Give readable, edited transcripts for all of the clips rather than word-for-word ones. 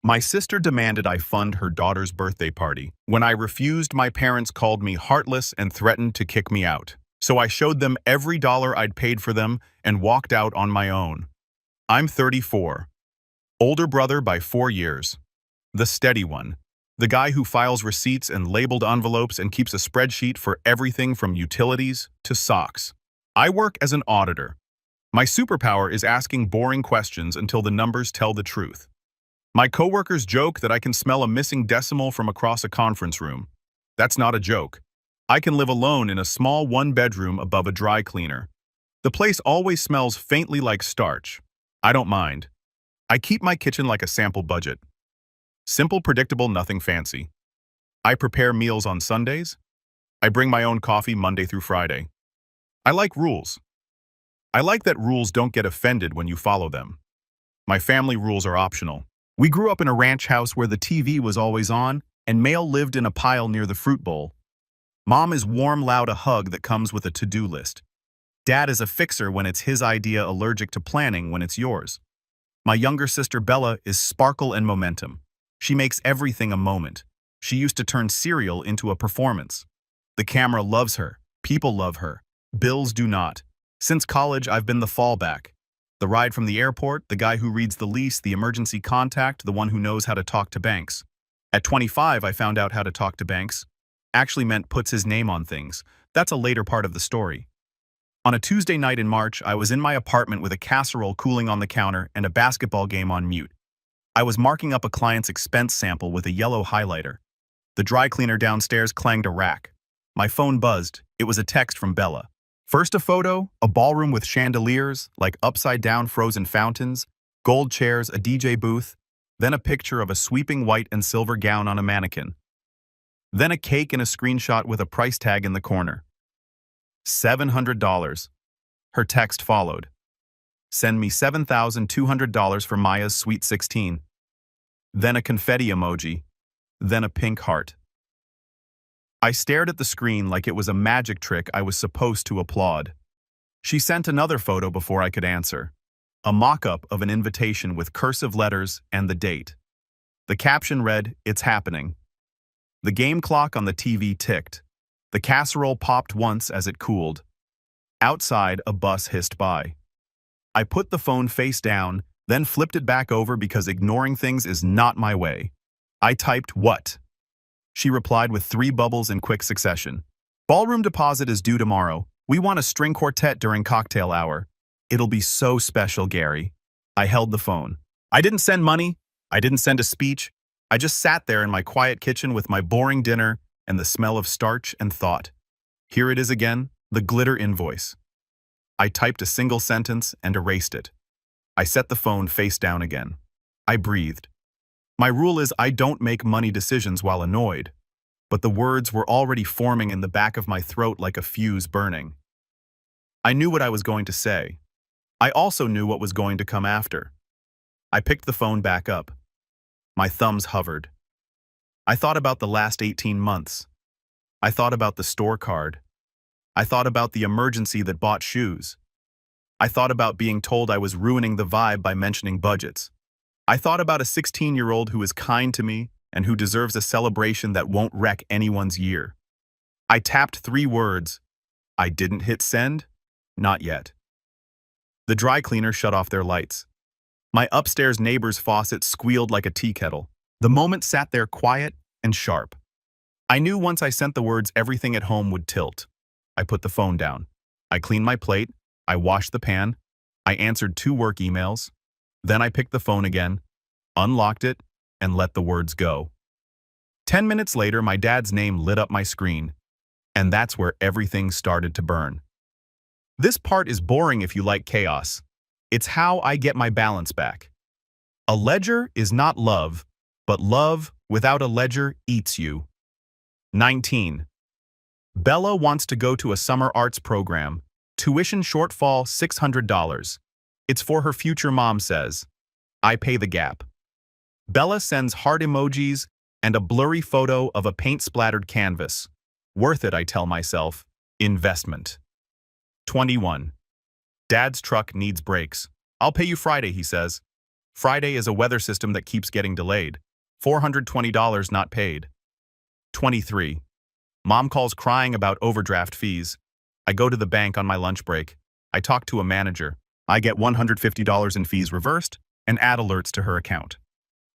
My sister demanded I fund her daughter's birthday party. When I refused, my parents called me heartless and threatened to kick me out. So I showed them every dollar I'd paid for them and walked out on my own. I'm 34. Older brother by 4 years. The steady one. The guy who files receipts and labeled envelopes and keeps a spreadsheet for everything from utilities to socks. I work as an auditor. My superpower is asking boring questions until the numbers tell the truth. My coworkers joke that I can smell a missing decimal from across a conference room. That's not a joke. I can live alone in a small one-bedroom above a dry cleaner. The place always smells faintly like starch. I don't mind. I keep my kitchen like a sample budget. Simple, predictable, nothing fancy. I prepare meals on Sundays. I bring my own coffee Monday through Friday. I like rules. I like that rules don't get offended when you follow them. My family rules are optional. We grew up in a ranch house where the TV was always on, and mail lived in a pile near the fruit bowl. Mom is warm, loud, a hug that comes with a to-do list. Dad is a fixer when it's his idea, allergic to planning when it's yours. My younger sister Bella is sparkle and momentum. She makes everything a moment. She used to turn cereal into a performance. The camera loves her. People love her. Bills do not. Since college, I've been the fallback. The ride from the airport, the guy who reads the lease, the emergency contact, the one who knows how to talk to banks. At 25, I found out how to talk to banks. Actually meant puts his name on things. That's a later part of the story. On a Tuesday night in March, I was in my apartment with a casserole cooling on the counter and a basketball game on mute. I was marking up a client's expense sample with a yellow highlighter. The dry cleaner downstairs clanged a rack. My phone buzzed. It was a text from Bella. First a photo, a ballroom with chandeliers, like upside-down frozen fountains, gold chairs, a DJ booth, then a picture of a sweeping white and silver gown on a mannequin. Then a cake and a screenshot with a price tag in the corner. $700. Her text followed. Send me $7,200 for Maya's Sweet 16. Then a confetti emoji. Then a pink heart. I stared at the screen like it was a magic trick I was supposed to applaud. She sent another photo before I could answer. A mock-up of an invitation with cursive letters and the date. The caption read, "It's happening." The game clock on the TV ticked. The casserole popped once as it cooled. Outside, a bus hissed by. I put the phone face down, then flipped it back over because ignoring things is not my way. I typed, "What?" She replied with 3 bubbles in quick succession. "Ballroom deposit is due tomorrow. We want a string quartet during cocktail hour. It'll be so special, Gary." I held the phone. I didn't send money. I didn't send a speech. I just sat there in my quiet kitchen with my boring dinner and the smell of starch and thought. Here it is again, the glitter invoice. I typed a single sentence and erased it. I set the phone face down again. I breathed. My rule is I don't make money decisions while annoyed, but the words were already forming in the back of my throat like a fuse burning. I knew what I was going to say. I also knew what was going to come after. I picked the phone back up. My thumbs hovered. I thought about the last 18 months. I thought about the store card. I thought about the emergency that bought shoes. I thought about being told I was ruining the vibe by mentioning budgets. I thought about a 16-year-old who is kind to me and who deserves a celebration that won't wreck anyone's year. I tapped 3 words. I didn't hit send? Not yet. The dry cleaner shut off their lights. My upstairs neighbor's faucet squealed like a tea kettle. The moment sat there quiet and sharp. I knew once I sent the words everything at home would tilt. I put the phone down. I cleaned my plate. I washed the pan. I answered 2 work emails. Then I picked the phone again, unlocked it, and let the words go. 10 minutes later, my dad's name lit up my screen, and that's where everything started to burn. This part is boring if you like chaos. It's how I get my balance back. A ledger is not love, but love without a ledger eats you. 19. Bella wants to go to a summer arts program. Tuition shortfall $600. It's for her future, mom says. I pay the gap. Bella sends heart emojis and a blurry photo of a paint-splattered canvas. Worth it, I tell myself. Investment. 21. Dad's truck needs brakes. I'll pay you Friday, he says. Friday is a weather system that keeps getting delayed. $420 not paid. 23. Mom calls crying about overdraft fees. I go to the bank on my lunch break. I talk to a manager. I get $150 in fees reversed and add alerts to her account.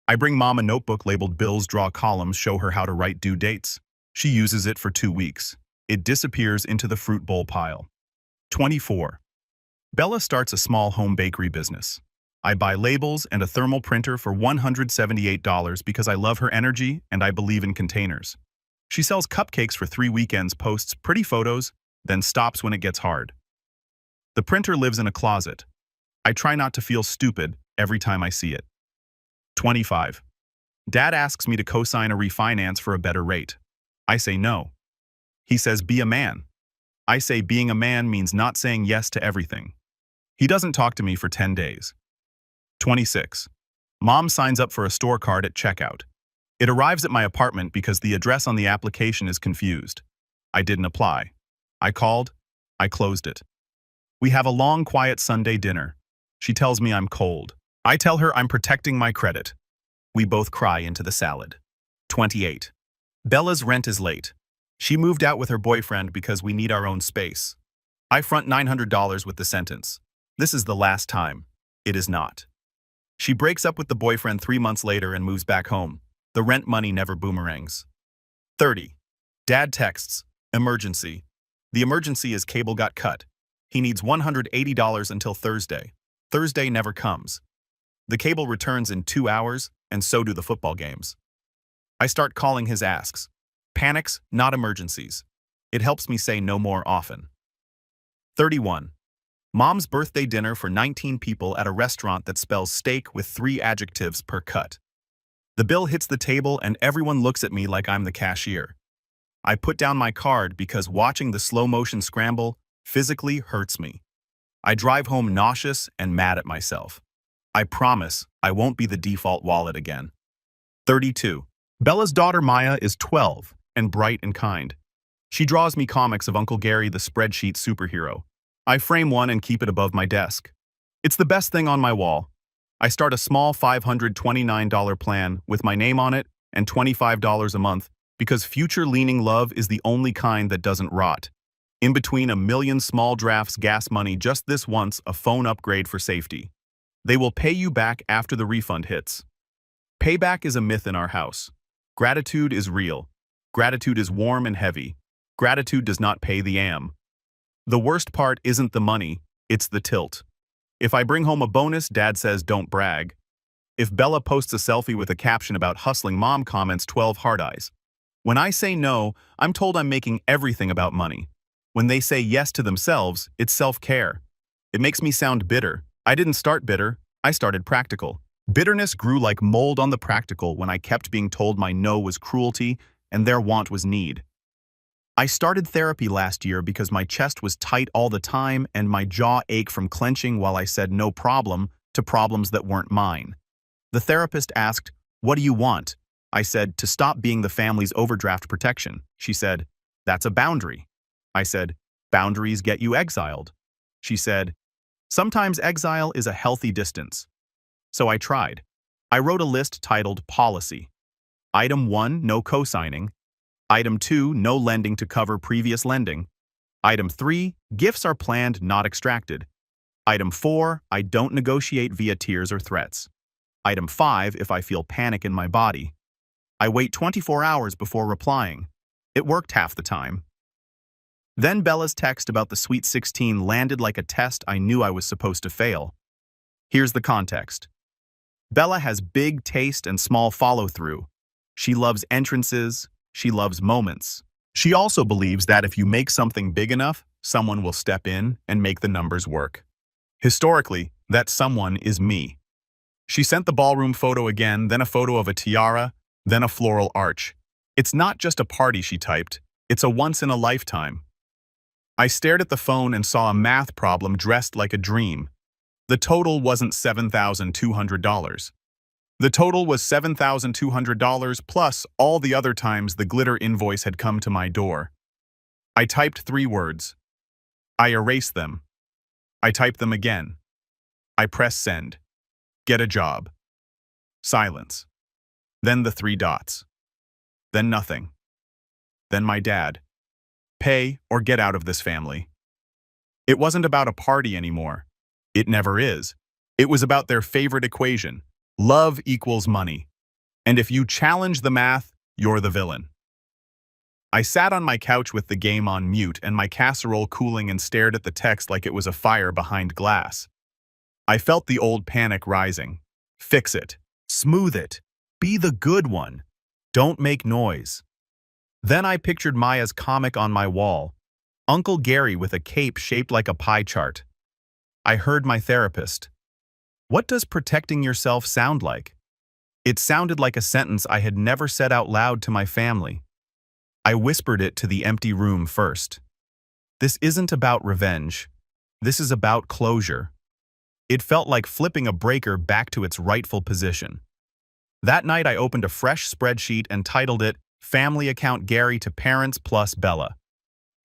I bring Mom a notebook labeled Bills, draw columns, show her how to write due dates. She uses it for 2 weeks. It disappears into the fruit bowl pile. 24. Bella starts a small home bakery business. I buy labels and a thermal printer for $178 because I love her energy and I believe in containers. She sells cupcakes for 3 weekends, posts pretty photos, then stops when it gets hard. The printer lives in a closet. I try not to feel stupid every time I see it. 25. Dad asks me to co-sign a refinance for a better rate. I say no. He says, be a man. I say being a man means not saying yes to everything. He doesn't talk to me for 10 days. 26. Mom signs up for a store card at checkout. It arrives at my apartment because the address on the application is confused. I didn't apply. I called. I closed it. We have a long, quiet Sunday dinner. She tells me I'm cold. I tell her I'm protecting my credit. We both cry into the salad. 28. Bella's rent is late. She moved out with her boyfriend because we need our own space. I front $900 with the sentence, "This is the last time." It is not. She breaks up with the boyfriend 3 months later and moves back home. The rent money never boomerangs. 30. Dad texts, emergency. The emergency is cable got cut. He needs $180 until Thursday. Thursday never comes. The cable returns in 2 hours, and so do the football games. I start calling his asks. Panics, not emergencies. It helps me say no more often. 31. Mom's birthday dinner for 19 people at a restaurant that spells steak with 3 adjectives per cut. The bill hits the table and everyone looks at me like I'm the cashier. I put down my card because watching the slow-motion scramble physically hurts me. I drive home nauseous and mad at myself. I promise I won't be the default wallet again. 32. Bella's daughter Maya is 12 and bright and kind. She draws me comics of Uncle Gary the spreadsheet superhero. I frame one and keep it above my desk. It's the best thing on my wall. I start a small $529 plan with my name on it and $25 a month because future-leaning love is the only kind that doesn't rot. In between a million small drafts gas money, just this once, a phone upgrade for safety. They will pay you back after the refund hits. Payback is a myth in our house. Gratitude is real. Gratitude is warm and heavy. Gratitude does not pay the am. The worst part isn't the money, it's the tilt. If I bring home a bonus, Dad says don't brag. If Bella posts a selfie with a caption about hustling, Mom comments 12 hard eyes. When I say no, I'm told I'm making everything about money. When they say yes to themselves, it's self-care. It makes me sound bitter. I didn't start bitter, I started practical. Bitterness grew like mold on the practical when I kept being told my no was cruelty and their want was need. I started therapy last year because my chest was tight all the time and my jaw ached from clenching while I said no problem to problems that weren't mine. The therapist asked, "What do you want?" I said, "To stop being the family's overdraft protection." She said, "That's a boundary." I said, "Boundaries get you exiled." She said, "Sometimes exile is a healthy distance." So I tried. I wrote a list titled Policy. Item 1, no co-signing. Item 2, no lending to cover previous lending. Item 3, gifts are planned, not extracted. Item 4, I don't negotiate via tears or threats. Item 5, if I feel panic in my body. I wait 24 hours before replying. It worked half the time. Then Bella's text about the Sweet 16 landed like a test I knew I was supposed to fail. Here's the context. Bella has big taste and small follow-through. She loves entrances. She loves moments. She also believes that if you make something big enough, someone will step in and make the numbers work. Historically, that someone is me. She sent the ballroom photo again, then a photo of a tiara, then a floral arch. It's not just a party, she typed. It's a once-in-a-lifetime. I stared at the phone and saw a math problem dressed like a dream. The total wasn't $7,200. The total was $7,200 plus all the other times the glitter invoice had come to my door. I typed 3 words. I erased them. I typed them again. I press send. Get a job. Silence. Then the three dots. Then nothing. Then my dad. Pay or get out of this family. It wasn't about a party anymore. It never is. It was about their favorite equation. Love equals money. And if you challenge the math, you're the villain. I sat on my couch with the game on mute and my casserole cooling and stared at the text like it was a fire behind glass. I felt the old panic rising. Fix it. Smooth it. Be the good one. Don't make noise. Then I pictured Maya's comic on my wall. Uncle Gary with a cape shaped like a pie chart. I heard my therapist. What does protecting yourself sound like? It sounded like a sentence I had never said out loud to my family. I whispered it to the empty room first. This isn't about revenge. This is about closure. It felt like flipping a breaker back to its rightful position. That night I opened a fresh spreadsheet and titled it Family Account Gary to Parents plus Bella.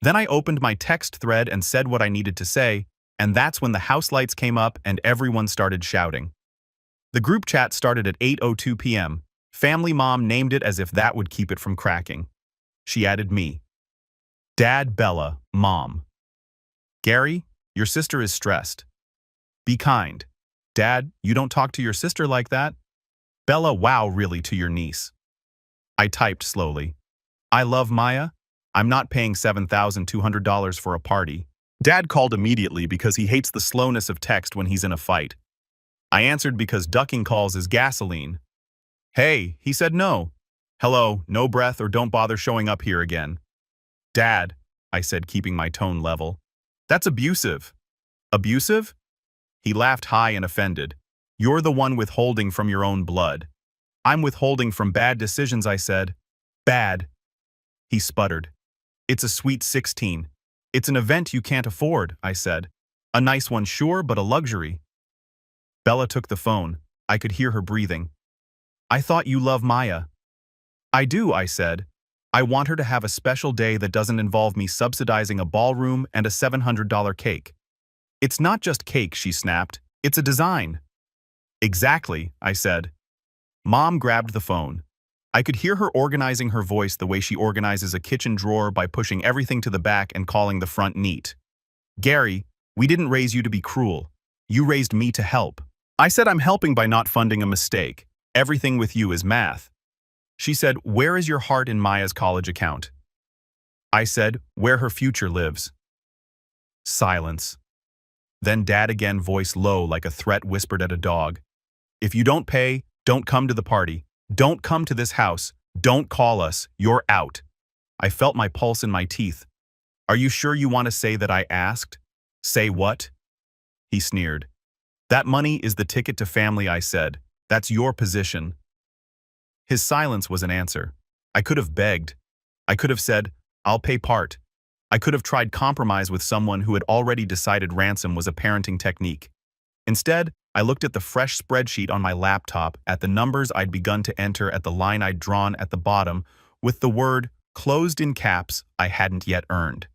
Then I opened my text thread and said what I needed to say, and that's when the house lights came up and everyone started shouting. The group chat started at 8:02 p.m. Family Mom named it as if that would keep it from cracking. She added me. Dad, Bella, Mom. Gary, your sister is stressed. Be kind. Dad, you don't talk to your sister like that. Bella, wow, really, to your niece. I typed slowly. I love Maya. I'm not paying $7,200 for a party. Dad called immediately because he hates the slowness of text when he's in a fight. I answered because ducking calls is gasoline. Hey, he said no. Hello, no breath or don't bother showing up here again. Dad, I said, keeping my tone level. That's abusive. Abusive? He laughed high and offended. You're the one withholding from your own blood. I'm withholding from bad decisions, I said. Bad. He sputtered. It's a sweet 16. It's an event you can't afford, I said. A nice one, sure, but a luxury. Bella took the phone. I could hear her breathing. I thought you love Maya. I do, I said. I want her to have a special day that doesn't involve me subsidizing a ballroom and a $700 cake. It's not just cake, she snapped. It's a design. Exactly, I said. Mom grabbed the phone. I could hear her organizing her voice the way she organizes a kitchen drawer by pushing everything to the back and calling the front neat. Gary, we didn't raise you to be cruel. You raised me to help. I said I'm helping by not funding a mistake. Everything with you is math. She said, where is your heart in Maya's college account? I said, where her future lives. Silence. Then Dad again, voice low like a threat whispered at a dog. If you don't pay, don't come to the party. Don't come to this house. Don't call us. You're out. I felt my pulse in my teeth. Are you sure you want to say that I asked? Say what? He sneered. That money is the ticket to family, I said. That's your position. His silence was an answer. I could have begged. I could have said, I'll pay part. I could have tried compromise with someone who had already decided ransom was a parenting technique. Instead, I looked at the fresh spreadsheet on my laptop, at the numbers I'd begun to enter, at the line I'd drawn at the bottom, with the word, closed in caps, I hadn't yet earned.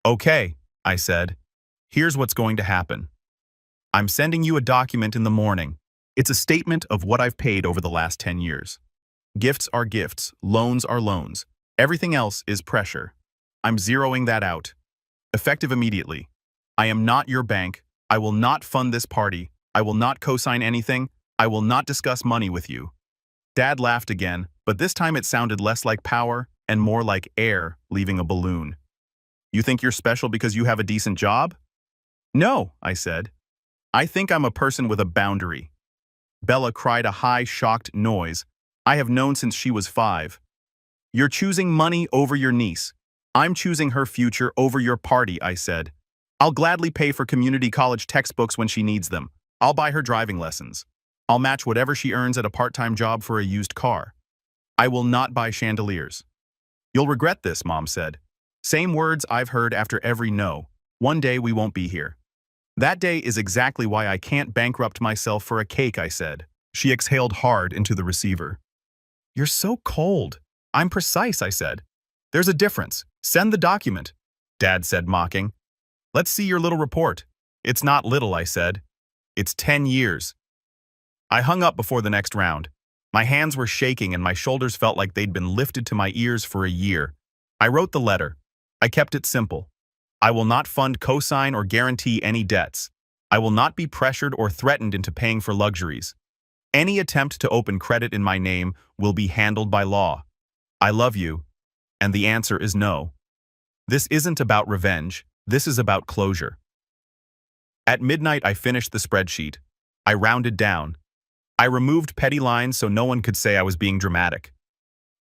Okay, I said. Here's what's going to happen. I'm sending you a document in the morning. It's a statement of what I've paid over the last 10 years. Gifts are gifts, loans are loans. Everything else is pressure. I'm zeroing that out. Effective immediately. I am not your bank. I will not fund this party. I will not co-sign anything. I will not discuss money with you. Dad laughed again, but this time it sounded less like power and more like air leaving a balloon. You think you're special because you have a decent job? No, I said. I think I'm a person with a boundary. Bella cried a high, shocked noise. I have known since she was 5. You're choosing money over your niece. I'm choosing her future over your party, I said. I'll gladly pay for community college textbooks when she needs them. I'll buy her driving lessons. I'll match whatever she earns at a part-time job for a used car. I will not buy chandeliers. You'll regret this, Mom said. Same words I've heard after every no. One day we won't be here. That day is exactly why I can't bankrupt myself for a cake, I said. She exhaled hard into the receiver. You're so cold. I'm precise, I said. There's a difference. Send the document, Dad said, mocking. Let's see your little report. It's not little, I said. It's 10 years. I hung up before the next round. My hands were shaking and my shoulders felt like they'd been lifted to my ears for a year. I wrote the letter. I kept it simple. I will not fund cosign or guarantee any debts. I will not be pressured or threatened into paying for luxuries. Any attempt to open credit in my name will be handled by law. I love you, and the answer is no. This isn't about revenge. This is about closure. At midnight, I finished the spreadsheet. I rounded down. I removed petty lines so no one could say I was being dramatic.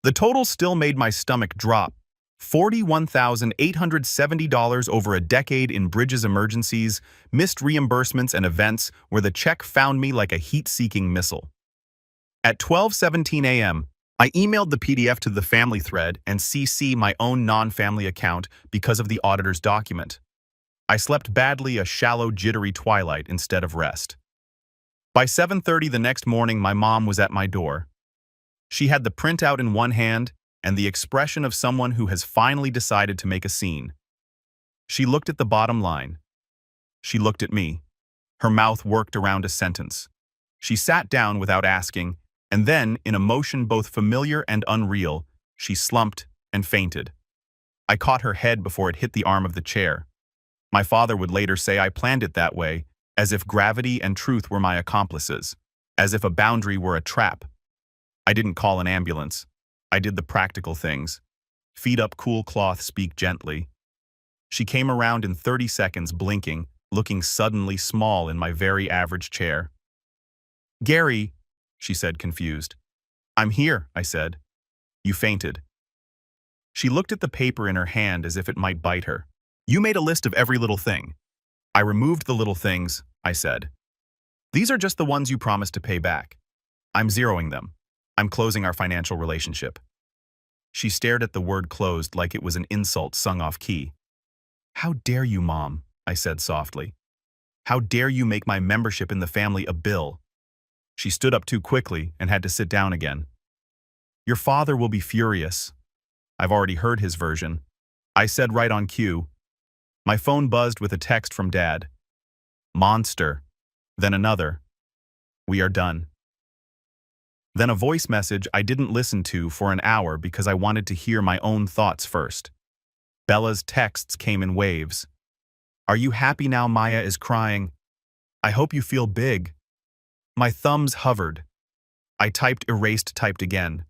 The total still made my stomach drop. $41,870 over a decade in Bridges emergencies, missed reimbursements and events where the check found me like a heat-seeking missile. At 12:17 a.m., I emailed the PDF to the family thread and CC my own non-family account because of the auditor's document. I slept badly, a shallow, jittery twilight instead of rest. By 7:30 the next morning, my mom was at my door. She had the printout in one hand and the expression of someone who has finally decided to make a scene. She looked at the bottom line. She looked at me. Her mouth worked around a sentence. She sat down without asking, and then, in a motion both familiar and unreal, she slumped and fainted. I caught her head before it hit the arm of the chair. My father would later say I planned it that way, as if gravity and truth were my accomplices, as if a boundary were a trap. I didn't call an ambulance. I did the practical things. Feet up, cool cloth, speak gently. She came around in 30 seconds, blinking, looking suddenly small in my very average chair. "Gary," she said, confused. "I'm here," I said. "You fainted." She looked at the paper in her hand as if it might bite her. "You made a list of every little thing." "I removed the little things," I said. "These are just the ones you promised to pay back. I'm zeroing them. I'm closing our financial relationship." She stared at the word closed like it was an insult sung off key. "How dare you, Mom?" I said softly. "How dare you make my membership in the family a bill?" She stood up too quickly and had to sit down again. "Your father will be furious." I've already heard his version. I said right on cue. My phone buzzed with a text from Dad. "Monster." Then another. "We are done." Then a voice message I didn't listen to for an hour because I wanted to hear my own thoughts first. Bella's texts came in waves. "Are you happy now Maya is crying? I hope you feel big." My thumbs hovered. I typed typed again.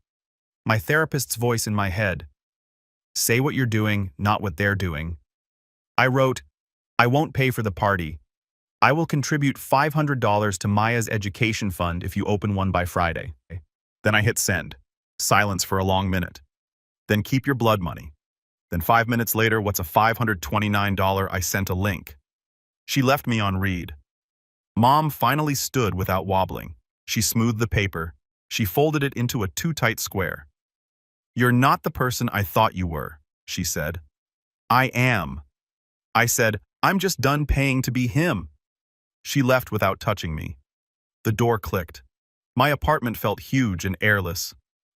My therapist's voice in my head. "Say what you're doing, not what they're doing." I wrote, "I won't pay for the party. I will contribute $500 to Maya's education fund if you open one by Friday." Then I hit send. Silence for a long minute. Then keep your blood money. Then 5 minutes later, what's a $529? I sent a link. She left me on read. Mom finally stood without wobbling. She smoothed the paper. She folded it into a too tight square. "You're not the person I thought you were," she said. "I am." I said, "I'm just done paying to be him." She left without touching me. The door clicked. My apartment felt huge and airless.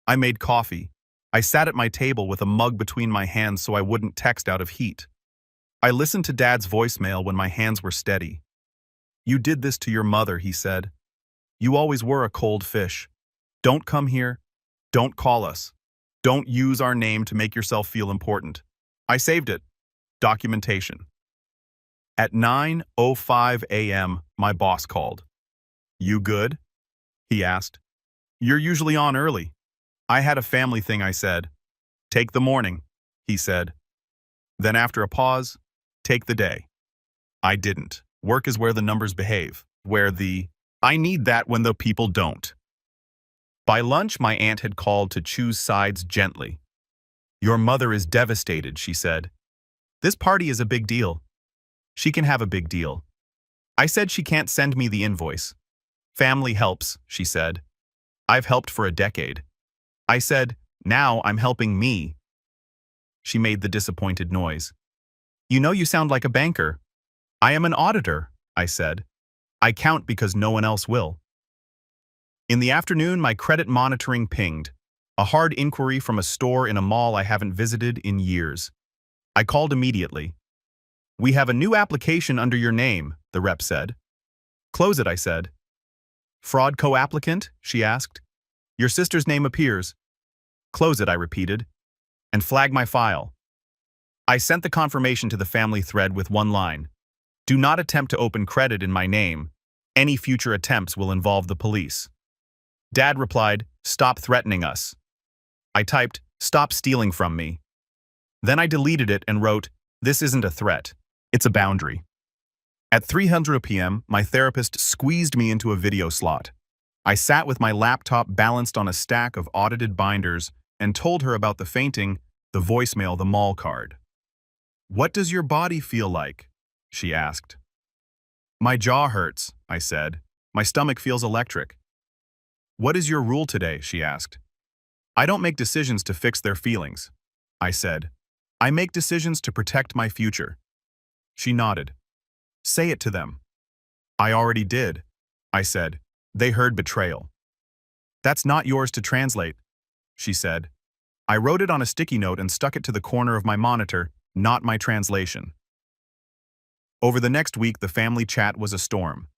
I made coffee. I sat at my table with a mug between my hands so I wouldn't text out of heat. I listened to Dad's voicemail when my hands were steady. "You did this to your mother," he said. "You always were a cold fish. Don't come here. Don't call us. Don't use our name to make yourself feel important." I saved it. Documentation. At 9:05 a.m., my boss called. "You good?" he asked. "You're usually on early." "I had a family thing," I said. "Take the morning," he said. Then after a pause, "Take the day." I didn't. Work is where the numbers behave, I need that when the people don't. By lunch, my aunt had called to choose sides gently. "Your mother is devastated," she said. "This party is a big deal. She can have a big deal." I said she can't send me the invoice. "Family helps," she said. "I've helped for a decade." I said, "Now I'm helping me." She made the disappointed noise. "You know you sound like a banker." "I am an auditor," I said. "I count because no one else will." In the afternoon, my credit monitoring pinged. A hard inquiry from a store in a mall I haven't visited in years. I called immediately. "We have a new application under your name," the rep said. "Close it," I said. Fraud co-applicant? She asked. Your sister's name appears. Close it, I repeated, and flag my file. I sent the confirmation to the family thread with one line. Do not attempt to open credit in my name. Any future attempts will involve the police. Dad replied, stop threatening us. I typed, stop stealing from me. Then I deleted it and wrote, this isn't a threat. It's a boundary. At 3:00 p.m., my therapist squeezed me into a video slot. I sat with my laptop balanced on a stack of audited binders and told her about the fainting, the voicemail, the mall card. What does your body feel like? She asked. My jaw hurts, I said. My stomach feels electric. What is your rule today? She asked. I don't make decisions to fix their feelings, I said. I make decisions to protect my future. She nodded. Say it to them. I already did, I said. They heard betrayal. That's not yours to translate, she said. I wrote it on a sticky note and stuck it to the corner of my monitor, not my translation. Over the next week, the family chat was a storm.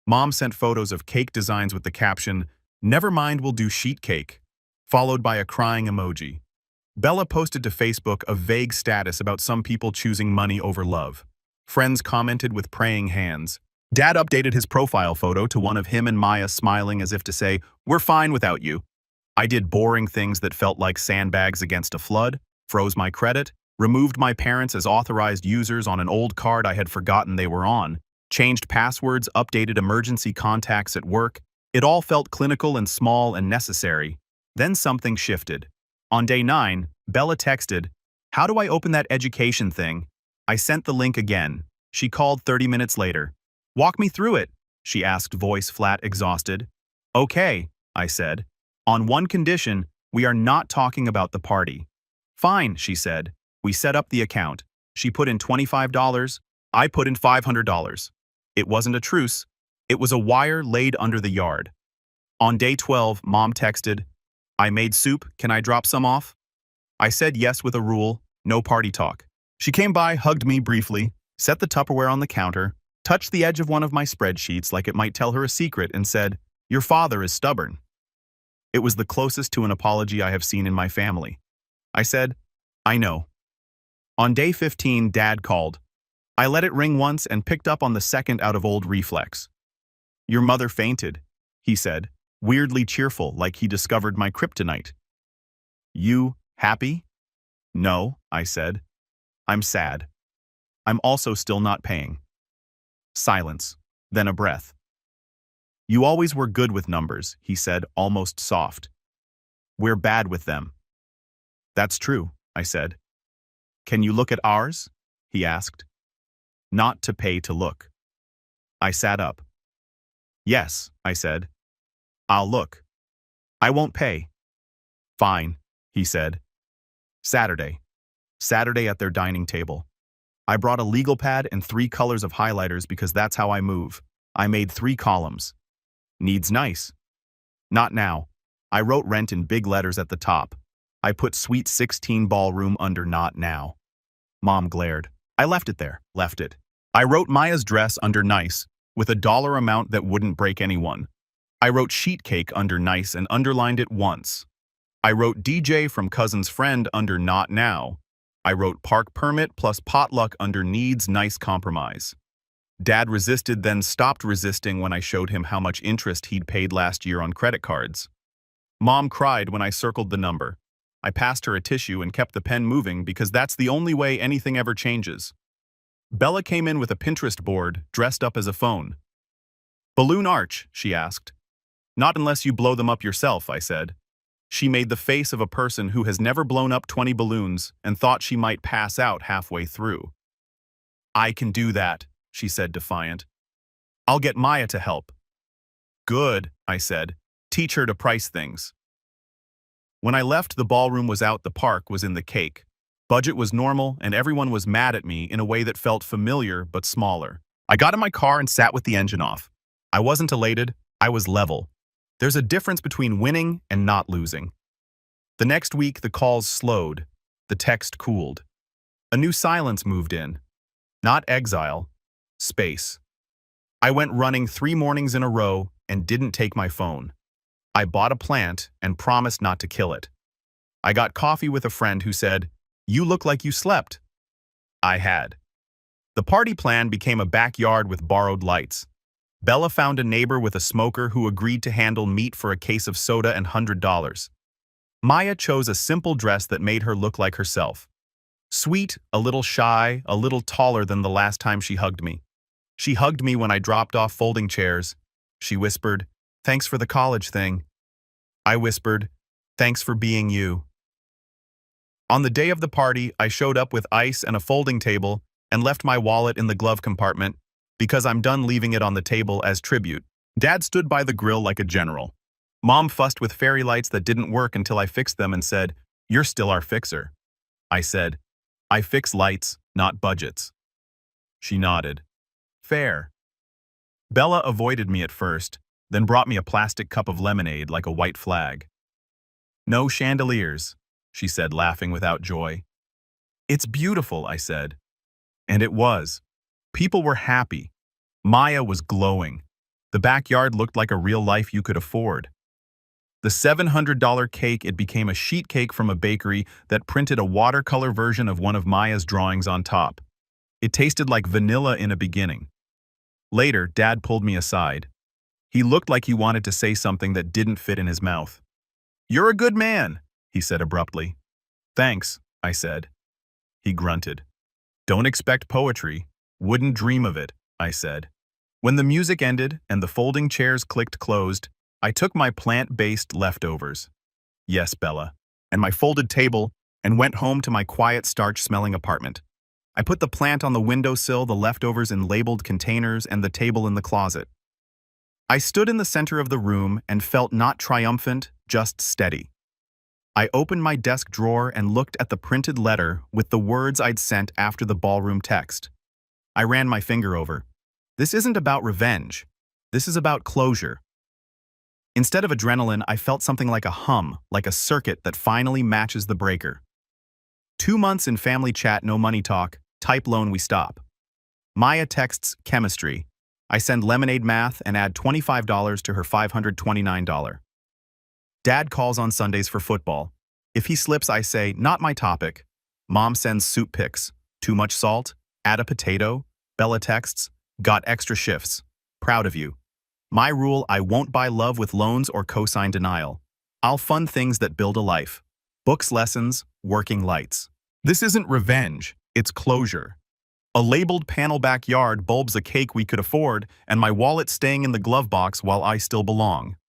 Mom sent photos of cake designs with the caption, "Never mind, we'll do sheet cake," followed by a crying emoji. Bella posted to Facebook a vague status about some people choosing money over love. Friends commented with praying hands. Dad updated his profile photo to one of him and Maya smiling as if to say, "We're fine without you." I did boring things that felt like sandbags against a flood, froze my credit, removed my parents as authorized users on an old card I had forgotten they were on, changed passwords, updated emergency contacts at work. It all felt clinical and small and necessary. Then something shifted. On day 9, Bella texted, "How do I open that education thing?" I sent the link again. She called 30 minutes later. "Walk me through it," she asked, voice flat, exhausted. "Okay," I said. "On one condition, we are not talking about the party." "Fine," she said. We set up the account. She put in $25. I put in $500. It wasn't a truce. It was a wire laid under the yard. On day 12, Mom texted, "I made soup. Can I drop some off?" I said yes with a rule, no party talk. She came by, hugged me briefly, set the Tupperware on the counter, touched the edge of one of my spreadsheets like it might tell her a secret, and said, "Your father is stubborn." It was the closest to an apology I have seen in my family. I said, "I know." On day 15, Dad called. I let it ring once and picked up on the second out of old reflex. "Your mother fainted," he said, weirdly cheerful, like he discovered my kryptonite. "You happy?" "No," I said. "I'm sad. I'm also still not paying." Silence, then a breath. "You always were good with numbers," he said, almost soft. "We're bad with them." "That's true," I said. "Can you look at ours?" he asked. Not to pay to look. I sat up. "Yes," I said. "I'll look. I won't pay." "Fine," he said. Saturday. Saturday at their dining table. I brought a legal pad and 3 colors of highlighters because that's how I move. I made 3 columns. Needs nice. Not now. I wrote rent in big letters at the top. I put Sweet 16 ballroom under not now. Mom glared. I left it there, left it. I wrote Maya's dress under nice, with a dollar amount that wouldn't break anyone. I wrote sheet cake under nice and underlined it once. I wrote DJ from cousin's friend under not now. I wrote park permit plus potluck under needs nice compromise. Dad resisted, then stopped resisting when I showed him how much interest he'd paid last year on credit cards. Mom cried when I circled the number. I passed her a tissue and kept the pen moving because that's the only way anything ever changes. Bella came in with a Pinterest board, dressed up as a phone. "Balloon arch?" she asked. "Not unless you blow them up yourself," I said. She made the face of a person who has never blown up 20 balloons and thought she might pass out halfway through. "I can do that," she said, defiant. "I'll get Maya to help." "Good," I said. "Teach her to price things." When I left, the ballroom was out, the park was in the cake. Budget was normal, and everyone was mad at me in a way that felt familiar but smaller. I got in my car and sat with the engine off. I wasn't elated, I was level. There's a difference between winning and not losing. The next week, the calls slowed. The text cooled. A new silence moved in. Not exile, space. I went running 3 mornings in a row, and didn't take my phone. I bought a plant and promised not to kill it. I got coffee with a friend who said, "You look like you slept." I had. The party plan became a backyard with borrowed lights. Bella found a neighbor with a smoker who agreed to handle meat for a case of soda and $100. Maya chose a simple dress that made her look like herself. Sweet, a little shy, a little taller than the last time she hugged me. She hugged me when I dropped off folding chairs. She whispered, "Thanks for the college thing." I whispered, "Thanks for being you." On the day of the party, I showed up with ice and a folding table and left my wallet in the glove compartment because I'm done leaving it on the table as tribute. Dad stood by the grill like a general. Mom fussed with fairy lights that didn't work until I fixed them and said, "You're still our fixer." I said, "I fix lights, not budgets." She nodded. Fair. Bella avoided me at first, then brought me a plastic cup of lemonade like a white flag. "No chandeliers," she said, laughing without joy. "It's beautiful," I said. And it was. People were happy. Maya was glowing. The backyard looked like a real life you could afford. The $700 cake, it became a sheet cake from a bakery that printed a watercolor version of one of Maya's drawings on top. It tasted like vanilla in a beginning. Later, Dad pulled me aside. He looked like he wanted to say something that didn't fit in his mouth. "You're a good man," he said abruptly. "Thanks," I said. He grunted. "Don't expect poetry. Wouldn't dream of it," I said. When the music ended and the folding chairs clicked closed, I took my plant-based leftovers. Yes, Bella. And my folded table and went home to my quiet starch-smelling apartment. I put the plant on the windowsill, the leftovers in labeled containers, and the table in the closet. I stood in the center of the room and felt not triumphant, just steady. I opened my desk drawer and looked at the printed letter with the words I'd sent after the ballroom text. I ran my finger over. This isn't about revenge. This is about closure. Instead of adrenaline, I felt something like a hum, like a circuit that finally matches the breaker. 2 months in family chat, no money talk, type loan, we stop. Maya texts chemistry. I send lemonade math and add $25 to her $529. Dad calls on Sundays for football. If he slips, I say, "Not my topic." Mom sends soup pics. Too much salt? Add a potato. Bella texts, "Got extra shifts. Proud of you." My rule: I won't buy love with loans or cosign denial. I'll fund things that build a life. Books, lessons, working lights. This isn't revenge, it's closure. A labeled panel backyard bulbs a cake we could afford, and my wallet staying in the glove box while I still belong.